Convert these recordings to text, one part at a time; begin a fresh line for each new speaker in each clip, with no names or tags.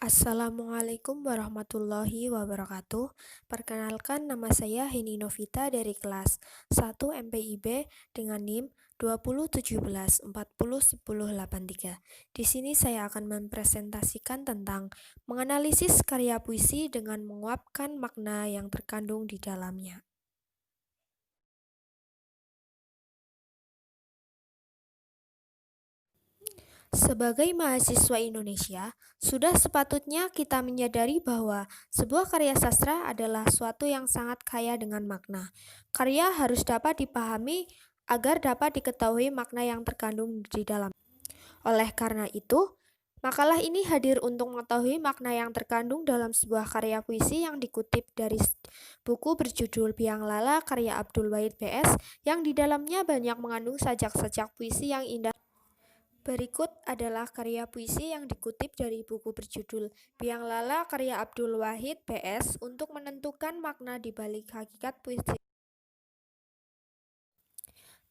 Assalamualaikum warahmatullahi wabarakatuh. Perkenalkan, nama saya Heni Novita dari kelas 1 MPIB dengan NIM 2017401083. Di sini saya akan mempresentasikan tentang menganalisis karya puisi dengan menguapkan makna yang terkandung di dalamnya. Sebagai mahasiswa Indonesia, sudah sepatutnya kita menyadari bahwa sebuah karya sastra adalah suatu yang sangat kaya dengan makna. Karya harus dapat dipahami agar dapat diketahui makna yang terkandung di dalam. Oleh karena itu, makalah ini hadir untuk mengetahui makna yang terkandung dalam sebuah karya puisi yang dikutip dari buku berjudul Biang Lala karya Abdul Wahid BS, yang di dalamnya banyak mengandung sajak-sajak puisi yang indah. Berikut adalah karya puisi yang dikutip dari buku berjudul Biang Lala karya Abdul Wahid BS untuk menentukan makna di balik hakikat puisi.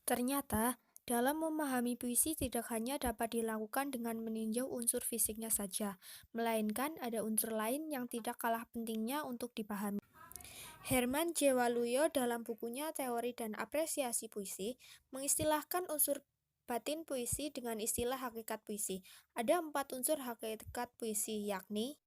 Ternyata, dalam memahami puisi tidak hanya dapat dilakukan dengan meninjau unsur fisiknya saja, melainkan ada unsur lain yang tidak kalah pentingnya untuk dipahami. Herman J. Waluyo dalam bukunya Teori dan Apresiasi Puisi mengistilahkan unsur batin puisi dengan istilah hakikat puisi. Ada 4 unsur hakikat puisi, yakni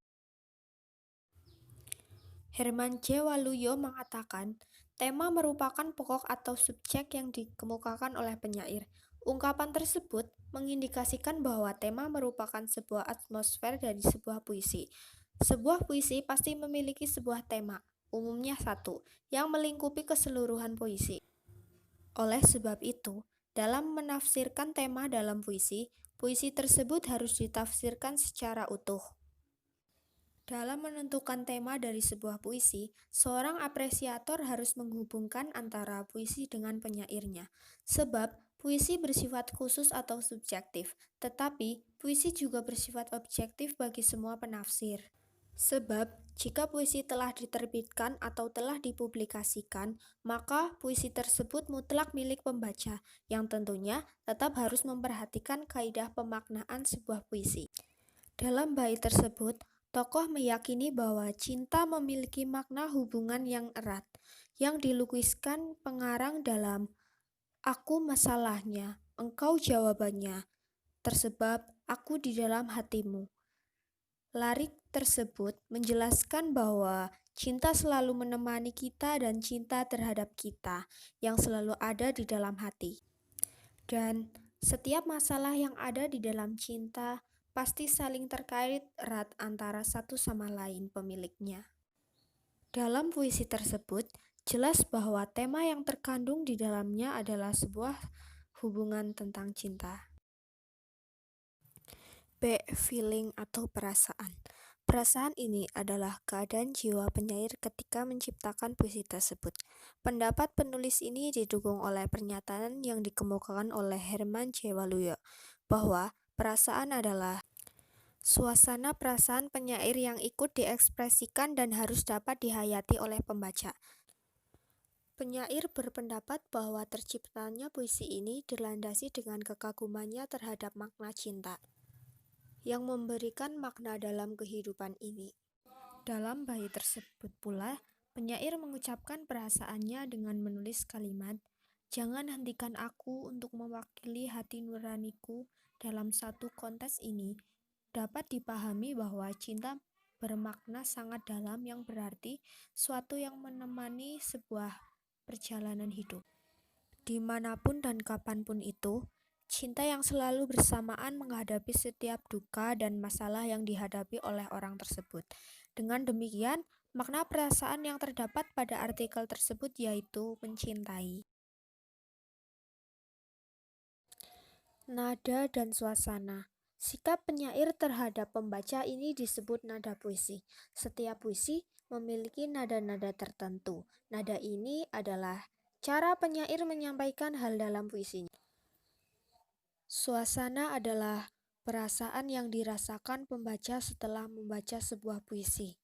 Herman J. Waluyo mengatakan, tema merupakan pokok atau subjek yang dikemukakan oleh penyair. Ungkapan tersebut mengindikasikan bahwa tema merupakan sebuah atmosfer dari sebuah puisi. Sebuah puisi pasti memiliki sebuah tema, umumnya satu, yang melingkupi keseluruhan puisi. Oleh sebab itu, dalam menafsirkan tema dalam puisi, puisi tersebut harus ditafsirkan secara utuh. Dalam menentukan tema dari sebuah puisi, seorang apresiator harus menghubungkan antara puisi dengan penyairnya. Sebab, puisi bersifat khusus atau subjektif, tetapi puisi juga bersifat objektif bagi semua penafsir. Sebab, jika puisi telah diterbitkan atau telah dipublikasikan, maka puisi tersebut mutlak milik pembaca, yang tentunya tetap harus memperhatikan kaidah pemaknaan sebuah puisi. Dalam bait tersebut, tokoh meyakini bahwa cinta memiliki makna hubungan yang erat, yang dilukiskan pengarang dalam "Aku masalahnya, engkau jawabannya, tersebab aku di dalam hatimu". Lirik tersebut menjelaskan bahwa cinta selalu menemani kita dan cinta terhadap kita yang selalu ada di dalam hati. Dan setiap masalah yang ada di dalam cinta pasti saling terkait erat antara satu sama lain pemiliknya. Dalam puisi tersebut, jelas bahwa tema yang terkandung di dalamnya adalah sebuah hubungan tentang cinta. B. Feeling atau perasaan. Perasaan ini adalah keadaan jiwa penyair ketika menciptakan puisi tersebut. Pendapat penulis ini didukung oleh pernyataan yang dikemukakan oleh Herman J. Waluyo, bahwa perasaan adalah suasana perasaan penyair yang ikut diekspresikan dan harus dapat dihayati oleh pembaca. Penyair berpendapat bahwa terciptanya puisi ini dilandasi dengan kekagumannya terhadap makna cinta, yang memberikan makna dalam kehidupan ini. Dalam bait tersebut pula, penyair mengucapkan perasaannya dengan menulis kalimat, "Jangan hentikan aku untuk mewakili hati nuraniku dalam satu kontes ini." Dapat dipahami bahwa cinta bermakna sangat dalam yang berarti suatu yang menemani sebuah perjalanan hidup. Dimanapun dan kapanpun itu, cinta yang selalu bersamaan menghadapi setiap duka dan masalah yang dihadapi oleh orang tersebut. Dengan demikian, makna perasaan yang terdapat pada artikel tersebut yaitu mencintai. Nada dan suasana. Sikap penyair terhadap pembaca ini disebut nada puisi. Setiap puisi memiliki nada-nada tertentu. Nada ini adalah cara penyair menyampaikan hal dalam puisinya. Suasana adalah perasaan yang dirasakan pembaca setelah membaca sebuah puisi.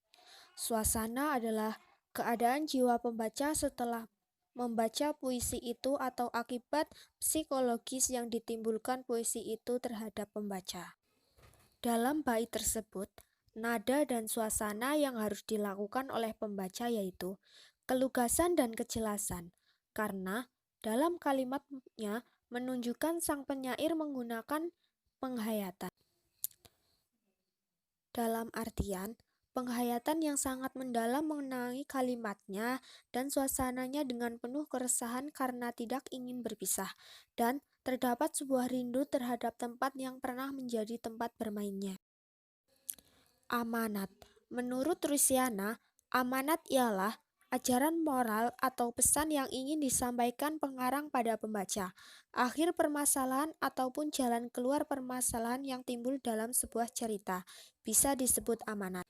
Suasana adalah keadaan jiwa pembaca setelah membaca puisi itu atau akibat psikologis yang ditimbulkan puisi itu terhadap pembaca. Dalam bait tersebut, Nada dan suasana yang harus dilakukan oleh pembaca yaitu kelugasan dan kejelasan, karena dalam kalimatnya menunjukkan sang penyair menggunakan penghayatan. Dalam artian, penghayatan yang sangat mendalam mengenai kalimatnya dan suasananya dengan penuh keresahan karena tidak ingin berpisah, dan terdapat sebuah rindu terhadap tempat yang pernah menjadi tempat bermainnya. Amanat. Menurut Rusiana, amanat ialah ajaran moral atau pesan yang ingin disampaikan pengarang pada pembaca, akhir permasalahan ataupun jalan keluar permasalahan yang timbul dalam sebuah cerita, bisa disebut amanat.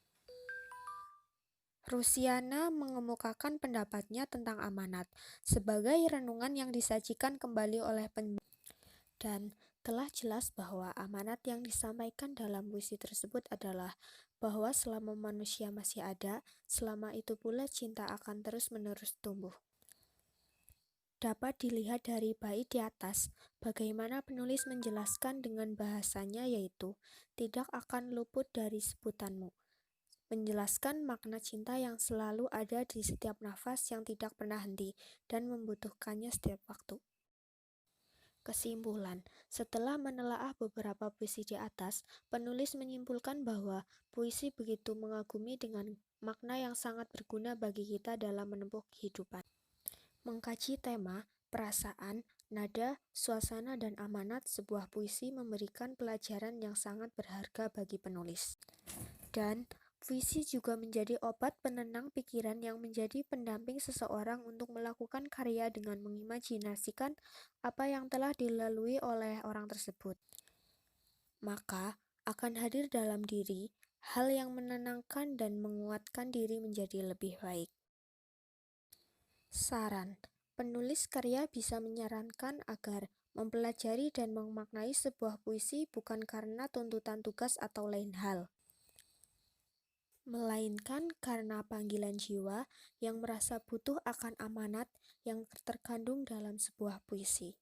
Rusiana mengemukakan pendapatnya tentang amanat sebagai renungan yang disajikan kembali oleh pembaca. Dan telah jelas bahwa amanat yang disampaikan dalam puisi tersebut adalah bahwa selama manusia masih ada, selama itu pula cinta akan terus-menerus tumbuh. Dapat dilihat dari bait di atas, bagaimana penulis menjelaskan dengan bahasanya yaitu tidak akan luput dari sebutanmu, menjelaskan makna cinta yang selalu ada di setiap nafas yang tidak pernah henti dan membutuhkannya setiap waktu. Kesimpulan, setelah menelaah beberapa puisi di atas, penulis menyimpulkan bahwa puisi begitu mengagumi dengan makna yang sangat berguna bagi kita dalam menempuh kehidupan. Mengkaji tema, perasaan, nada, suasana, dan amanat sebuah puisi memberikan pelajaran yang sangat berharga bagi penulis. Dan puisi juga menjadi obat penenang pikiran yang menjadi pendamping seseorang untuk melakukan karya dengan mengimajinasikan apa yang telah dilalui oleh orang tersebut. Maka akan hadir dalam diri hal yang menenangkan dan menguatkan diri menjadi lebih baik. Saran, penulis karya bisa menyarankan agar mempelajari dan memaknai sebuah puisi bukan karena tuntutan tugas atau lain hal, melainkan karena panggilan jiwa yang merasa butuh akan amanat yang terkandung dalam sebuah puisi.